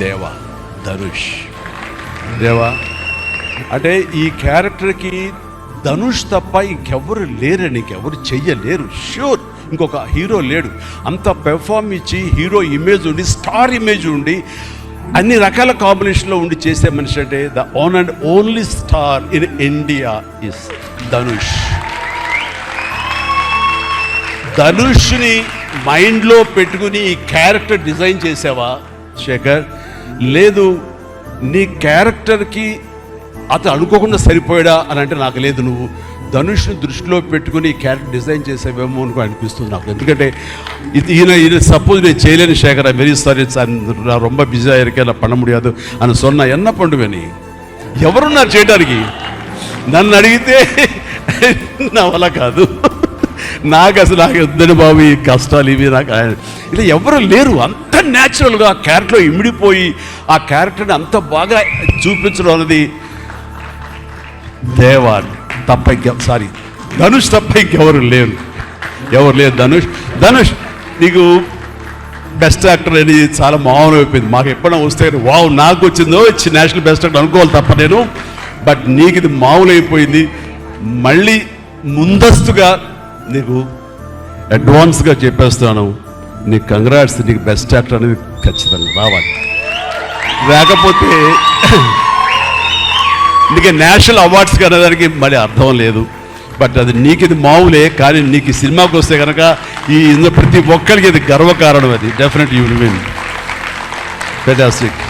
దేవా, ధనుష్. దేవా అంటే ఈ క్యారెక్టర్కి ధనుష్ తప్ప ఇంకెవరు లేరు, ఇంకెవరు చెయ్యలేరు. ష్యూర్ ఇంకొక హీరో లేడు. అంత పెర్ఫార్మ్ ఇచ్చి హీరో ఇమేజ్ ఉండి, స్టార్ ఇమేజ్ ఉండి, అన్ని రకాల కాంబినేషన్లో ఉండి చేసే మనిషి అంటే the one and only star in India is Dhanush. ధనుష్ని మైండ్లో పెట్టుకుని ఈ క్యారెక్టర్ డిజైన్ చేసావా శేఖర్? లేదు, నీ క్యారెక్టర్కి అతను అనుకోకుండా సరిపోయాడా అని అంటే నాకు లేదు. నువ్వు ధనుష్ని దృష్టిలో పెట్టుకుని ఈ క్యారెక్టర్ డిజైన్ చేసేవేమో అనుకో అనిపిస్తుంది నాకు. ఎందుకంటే ఈయన సపోజ్ నేను చేయలేని శేఖర్, వెరీ సారీ సార్, నా ரொம்ப బిజీగా இருக்கேன், பண்ண முடியாது అని சொன்னா என்ன பண்ணுவேని? ఎవరున్నారు చేయడానికి? నన్ను అడిగితే నా వల్ల కాదు, నాకు అసలు నాకు వద్దని బాబు ఈ కష్టాలు ఇవి, నాకు ఇలా ఎవరు లేరు. అంత న్యాచురల్గా ఆ క్యారెక్టర్లో ఇమిడిపోయి ఆ క్యారెక్టర్ని అంత బాగా చూపించడం అన్నది దేవా తప్ప సారీ ధనుష్ తప్ప ఇంకెవరు లేరు. ధనుష్ నీకు బెస్ట్ యాక్టర్ అని చాలా మామూలు అయిపోయింది. మాకు ఎప్పుడైనా వస్తే వావ్ నాకు వచ్చిందో ఇచ్చి నేషనల్ బెస్ట్ యాక్టర్ అనుకోవాలి తప్ప నేను. బట్ నీకు ఇది మామూలు అయిపోయింది. మళ్ళీ ముందస్తుగా నీకు అడ్వాన్స్గా చెప్పేస్తున్నాను, నీకు కంగ్రాట్స్. నీకు బెస్ట్ యాక్టర్ అనేది ఖచ్చితంగా రావాలి. లేకపోతే నీకు నేషనల్ అవార్డ్స్ అనేదానికి మళ్ళీ అర్థం లేదు. బట్ అది నీకు ఇది మామూలే, కానీ నీకు ఈ సినిమాకి వస్తే కనుక ఈ ప్రతి ఒక్కరికి ఇది గర్వకారణం. అది definite you will win. Fantastic.